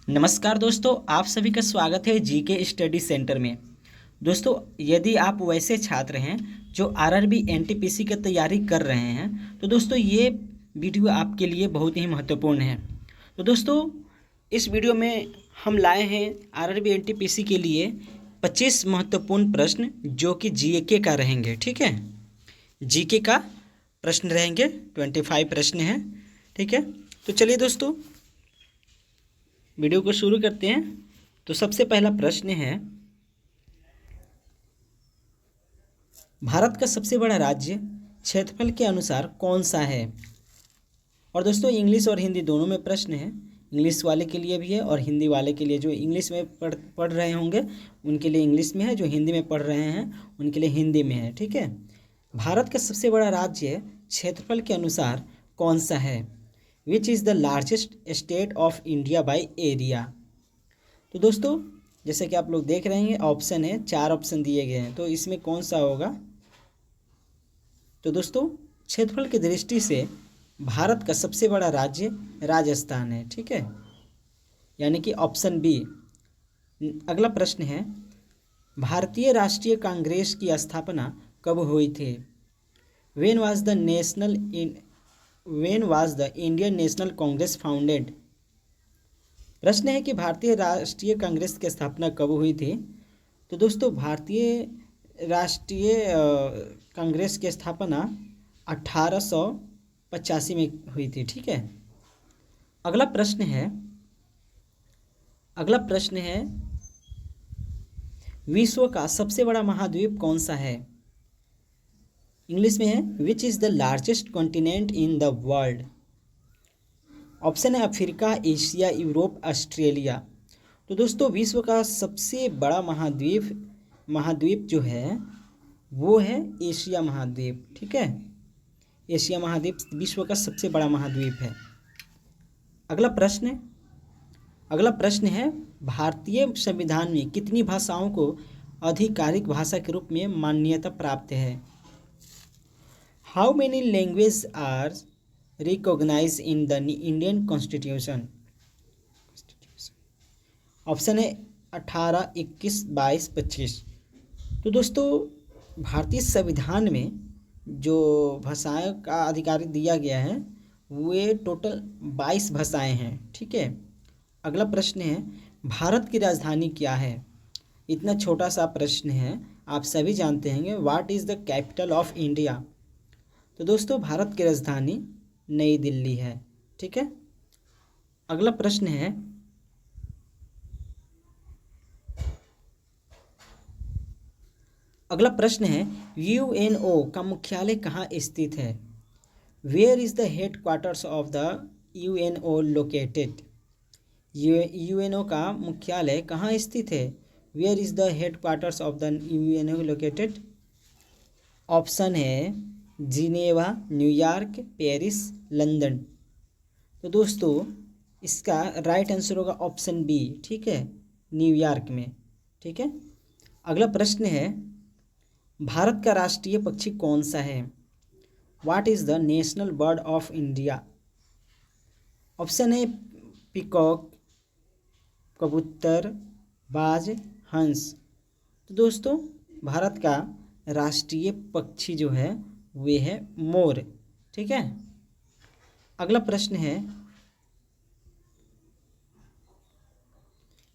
नमस्कार दोस्तों, आप सभी का स्वागत है जीके स्टडी सेंटर में। दोस्तों, यदि आप वैसे छात्र हैं जो आरआरबी एनटीपीसी की तैयारी कर रहे हैं तो दोस्तों ये वीडियो आपके लिए बहुत ही महत्वपूर्ण है। तो दोस्तों, इस वीडियो में हम लाए हैं आरआरबी एनटीपीसी के लिए 25 महत्वपूर्ण प्रश्न जो कि जीके का रहेंगे। ठीक है, जीके का प्रश्न रहेंगे, 25 प्रश्न हैं। ठीक है, तो चलिए दोस्तों वीडियो को शुरू करते हैं। तो सबसे पहला प्रश्न है, भारत का सबसे बड़ा राज्य क्षेत्रफल के अनुसार कौन सा है? और दोस्तों इंग्लिश और हिंदी दोनों में प्रश्न है। इंग्लिश वाले के लिए भी है और हिंदी वाले के लिए, जो इंग्लिश में पढ़ रहे होंगे उनके लिए इंग्लिश में है, जो हिंदी में पढ़ रहे हैं उनके लिए हिंदी में है। ठीक है, भारत का सबसे बड़ा राज्य क्षेत्रफल के अनुसार कौन सा है? Which is the largest state of India by area? तो दोस्तों जैसे कि आप लोग देख रहे हैं ऑप्शन है, 4 ऑप्शन दिए गए हैं, तो इसमें कौन सा होगा? तो दोस्तों क्षेत्रफल की दृष्टि से भारत का सबसे बड़ा राज्य राजस्थान है। ठीक है, यानी कि ऑप्शन बी। अगला प्रश्न है, भारतीय राष्ट्रीय कांग्रेस की स्थापना कब हुई थी? When was the Indian national Congress founded? प्रश्न है कि भारतीय राष्ट्रीय कांग्रेस की स्थापना कब हुई थी? तो दोस्तों भारतीय राष्ट्रीय कांग्रेस की स्थापना 1885 में हुई थी। ठीक है, अगला प्रश्न है विश्व का सबसे बड़ा महाद्वीप कौन सा है? इंग्लिश में है, which is the largest continent in the world? Option है अफ्रीका, एशिया, यूरोप, ऑस्ट्रेलिया। तो दोस्तों विश्व का सबसे बड़ा महाद्वीप जो है वो है एशिया महाद्वीप। ठीक है, एशिया महाद्वीप विश्व का सबसे बड़ा महाद्वीप है। अगला प्रश्न है, भारतीय संविधान में कितनी भाषाओं को आधिकारिक भाषा के रूप में मान्यता प्राप्त है? How many language are recognize in the Indian constitution? Option है 18, 21, 22, 25। तो दोस्तों भारतीय संविधान में जो भाषाएं का अधिकार दिया गया है वे टोटल 22 भाषाएं हैं। ठीक है, अगला प्रश्न है, भारत की राजधानी क्या है? इतना छोटा सा प्रश्न है, आप सभी जानते हैं, what is the capital of India? तो दोस्तों भारत की राजधानी नई दिल्ली है। ठीक है, अगला प्रश्न है यूएनओ का मुख्यालय कहाँ स्थित है? Where is the headquarters of the UNO located? UNO का मुख्यालय कहाँ स्थित है? Where is the headquarters of the UNO located? Option है जिनेवा, न्यूयॉर्क, पेरिस, लंदन। तो दोस्तों इसका राइट आंसर होगा ऑप्शन बी। ठीक है, न्यूयॉर्क में। ठीक है, अगला प्रश्न है, भारत का राष्ट्रीय पक्षी कौन सा है? What is the national bird of India? Option है पीकॉक, कबूतर, बाज, हंस। तो दोस्तों भारत का राष्ट्रीय पक्षी जो है वे है मोर। ठीक है, अगला प्रश्न है,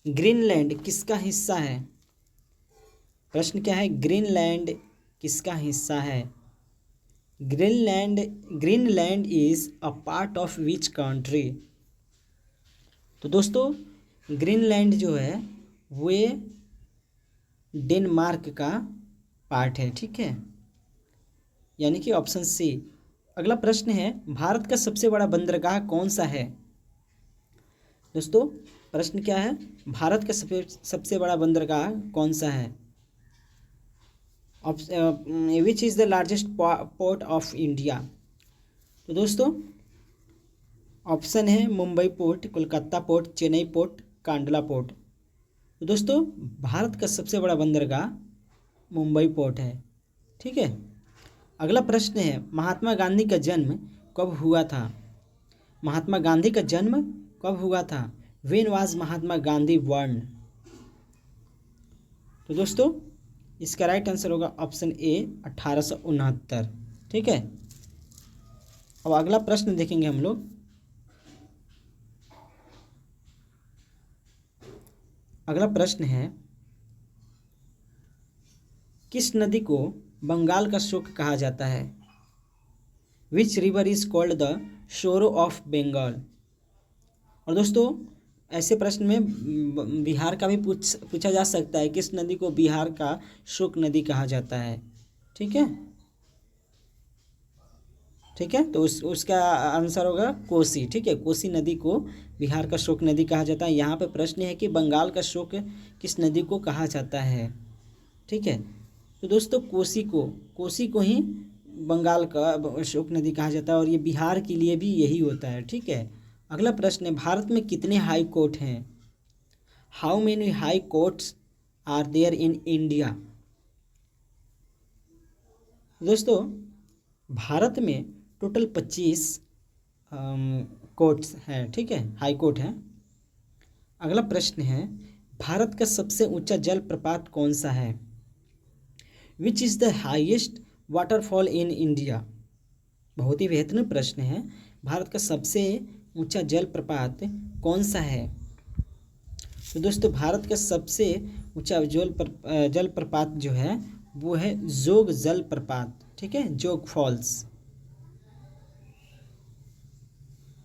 ग्रीनलैंड किसका हिस्सा है? प्रश्न क्या है, ग्रीनलैंड किसका हिस्सा है? Greenland is a part of which country? तो दोस्तों ग्रीनलैंड जो है वे डेनमार्क का पार्ट है। ठीक है, यानी कि ऑप्शन सी। अगला प्रश्न है, भारत का सबसे बड़ा बंदरगाह कौन सा है? दोस्तों प्रश्न क्या है, भारत का सबसे बड़ा बंदरगाह कौन सा है? Which is the largest port of India? तो दोस्तों ऑप्शन है Mumbai port, Kolkata port, Chennai port, Kandla port. तो दोस्तों भारत का सबसे बड़ा बंदरगाह मुंबई पोर्ट है। ठीक है, अगला प्रश्न है, महात्मा गांधी का जन्म कब हुआ था? महात्मा गांधी का जन्म कब हुआ था? When was Mahatma Gandhi born? तो दोस्तों इसका राइट आंसर होगा ऑप्शन ए 1869। ठीक है, अब अगला प्रश्न देखेंगे हम लोग। अगला प्रश्न है, किस नदी को बंगाल का शोक कहा जाता है? Which river is called the sorrow of Bengal? और दोस्तों ऐसे प्रश्न में बिहार का भी पूछा जा सकता है, किस नदी को बिहार का शोक नदी कहा जाता है? ठीक है, ठीक है, तो उसका आंसर होगा कोसी। ठीक है, कोसी नदी को बिहार का शोक नदी कहा जाता है। यहाँ पे प्रश्न है कि बंगाल का शोक किस नदी को कहा जाता है? ठीक है, तो दोस्तों कोसी को ही बंगाल का शोक नदी कहा जाता है और ये बिहार के लिए भी यही होता है। ठीक है, अगला प्रश्न है, भारत में कितने हाई कोर्ट हैं? How many high courts are there in India? दोस्तों भारत में टोटल 25 कोर्ट्स हैं। ठीक है, हाई कोर्ट हैं। अगला प्रश्न है, भारत का सबसे ऊंचा जलप्रपात कौन सा है? Which is the highest waterfall in India? बहुत ही बेहतरीन प्रश्न है, भारत का सबसे ऊंचा जलप्रपात कौन सा है? तो दोस्तों भारत का सबसे ऊंचा जलप्रपात जो है वो है जोग जलप्रपात। ठीक है, जोग फॉल्स।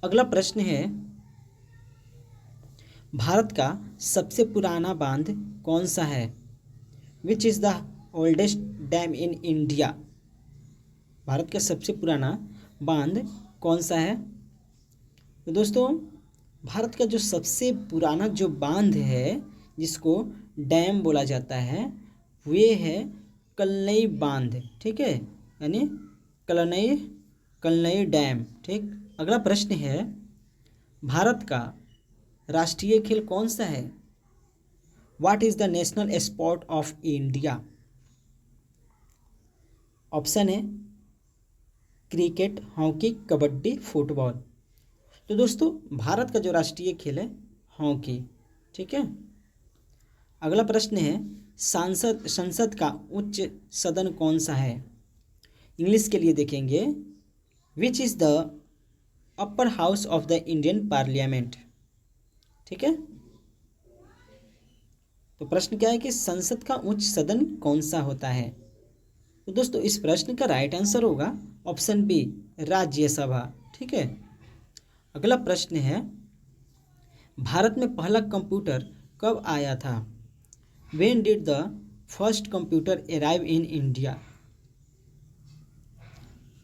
अगला प्रश्न है, भारत का सबसे पुराना बांध कौन सा है? Which is the oldest dam in India? भारत का सबसे पुराना बांध कौन सा है? तो दोस्तों भारत का जो सबसे पुराना जो बांध है जिसको डैम बोला जाता है वे है कलनई बांध। ठीक है, यानी कलनई डैम। ठीक, अगला प्रश्न है, भारत का राष्ट्रीय खेल कौन सा है? What is the national sport of India? Option है क्रिकेट, हॉकी, कबड्डी, फुटबॉल। तो दोस्तों भारत का जो राष्ट्रीय खेल है हॉकी। ठीक है, अगला प्रश्न है, संसद का उच्च सदन कौन सा है? इंग्लिश के लिए देखेंगे, which is the upper house of the Indian parliament? ठीक है, तो प्रश्न क्या है कि संसद का उच्च सदन कौन सा होता है? तो दोस्तों इस प्रश्न का राइट आंसर होगा ऑप्शन बी, राज्यसभा। ठीक है, अगला प्रश्न है, भारत में पहला कंप्यूटर कब आया था? When did the first computer arrive in India?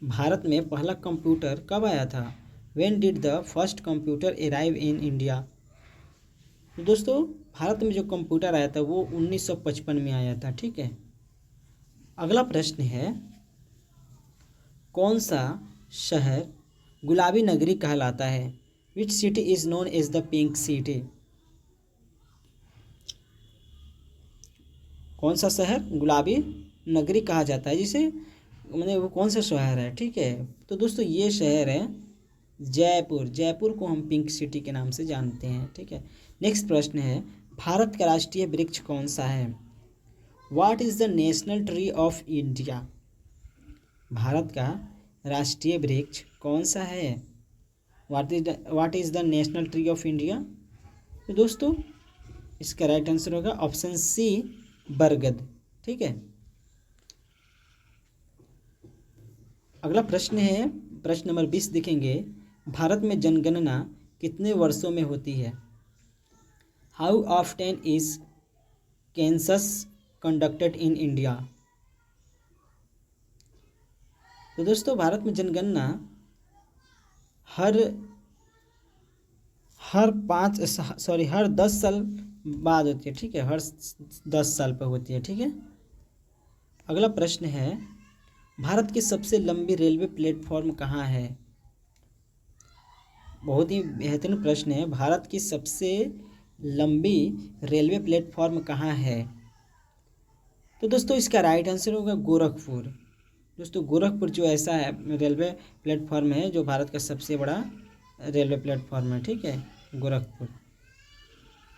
Bharat में पहला कंप्यूटर कब आया था? When did the first computer arrive in India? तो दोस्तों भारत में जो कंप्यूटर आया था वो 1955 में आया था। ठीक है, अगला प्रश्न है, कौन सा शहर गुलाबी नगरी कहलाता है? Which city is known as the pink city? कौन सा शहर गुलाबी नगरी कहा जाता है, जिसे मतलब वो कौन सा शहर है? ठीक है, तो दोस्तों ये शहर है जयपुर। जयपुर को हम पिंक सिटी के नाम से जानते हैं। ठीक है, नेक्स्ट प्रश्न है, भारत का राष्ट्रीय वृक्ष कौन सा है? What is the national tree of India? भारत का राष्ट्रीय वृक्ष कौन सा है? What is the national tree of India? तो दोस्तों इसका राइट आंसर होगा ऑप्शन सी, बरगद। ठीक है, अगला प्रश्न है, प्रश्न नंबर 20 देखेंगे, भारत में जनगणना कितने वर्षों में होती है? How often is census conducted in India? तो दोस्तों भारत में जनगणना हर 10 साल बाद होती है। ठीक है, हर 10 साल पर होती है। ठीक है, अगला प्रश्न है, भारत की सबसे लंबी रेलवे प्लेटफॉर्म कहाँ है? बहुत ही बेहतरीन प्रश्न है, भारत की सबसे लंबी रेलवे प्लेटफॉर्म कहाँ है? तो दोस्तों इसका राइट आंसर होगा गोरखपुर। दोस्तों गोरखपुर जो ऐसा है रेलवे प्लेटफॉर्म है जो भारत का सबसे बड़ा रेलवे प्लेटफॉर्म है। ठीक है, गोरखपुर।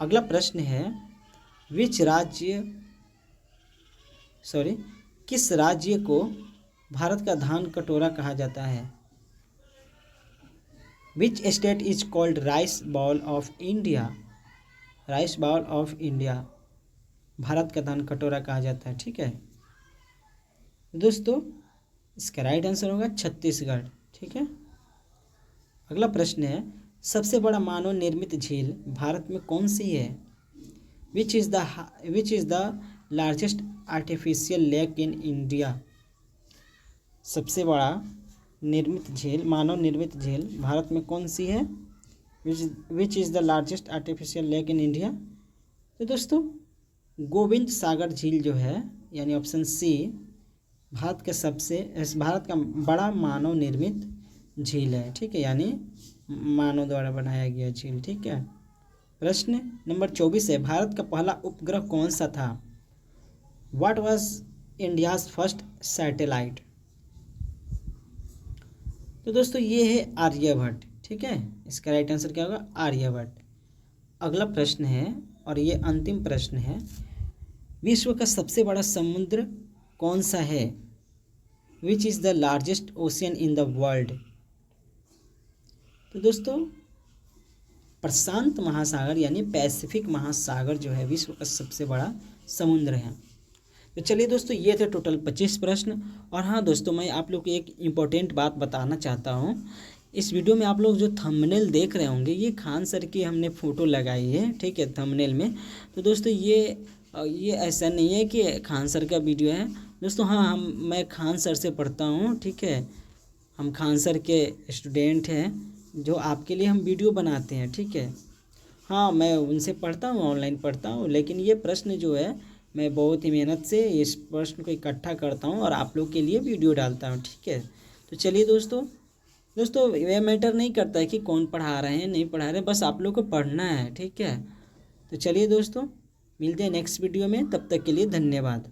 अगला प्रश्न है किस राज्य को भारत का धान कटोरा कहा जाता है? Which state is called rice bowl of India? Rice bowl of India भारत का धान कटोरा कहा जाता है। ठीक है दोस्तों, इसका राइट आंसर होगा छत्तीसगढ़। ठीक है, अगला प्रश्न है सबसे बड़ा मानव निर्मित झील भारत में कौन सी है? Which is the largest artificial lake in India? सबसे बड़ा मानव निर्मित झील भारत में कौन सी है? Which is the largest artificial lake in India? तो दोस्तों गोविंद सागर झील जो है, यानी ऑप्शन सी, भारत का बड़ा मानव निर्मित झील है। ठीक है, यानी मानव द्वारा बनाया गया झील। ठीक है, प्रश्न नंबर 24 है भारत का पहला उपग्रह कौन सा था? What was India's first satellite? तो दोस्तों ये है आर्यभट्ट। ठीक है, इसका राइट आंसर क्या होगा? आर्यभट्ट। अगला प्रश्न है और ये अंतिम प्रश्न है, विश्व का सबसे बड़ा समुद्र कौन सा है? Which is the largest ocean in the world? तो दोस्तों प्रशांत महासागर यानी पैसिफिक महासागर जो है विश्व का सबसे बड़ा समुद्र है। तो चलिए दोस्तों, ये थे टोटल 25 प्रश्न। और हाँ दोस्तों, मैं आप लोग को एक इम्पोर्टेंट बात बताना चाहता हूँ। इस वीडियो में आप लोग जो थंबनेल देख रहे होंगे, ये खान सर की हमने फ़ोटो लगाई है। ठीक है, थंबनेल में। तो दोस्तों ये ऐसा नहीं है कि खान सर का वीडियो है दोस्तों। हाँ, मैं खान सर से पढ़ता हूँ। ठीक है, हम खान सर के स्टूडेंट हैं जो आपके लिए हम वीडियो बनाते हैं। ठीक है, हाँ, मैं उनसे पढ़ता हूँ, ऑनलाइन पढ़ता हूँ, लेकिन ये प्रश्न जो है मैं बहुत ही मेहनत से इस प्रश्न को इकट्ठा करता हूँ और आप लोग के लिए वीडियो डालता हूँ। ठीक है, तो चलिए दोस्तों ये मैटर नहीं करता है कि कौन पढ़ा रहे हैं नहीं पढ़ा रहे हैं, बस आप लोग को पढ़ना है। ठीक है, तो चलिए दोस्तों, मिलते हैं नेक्स्ट वीडियो में, तब तक के लिए धन्यवाद।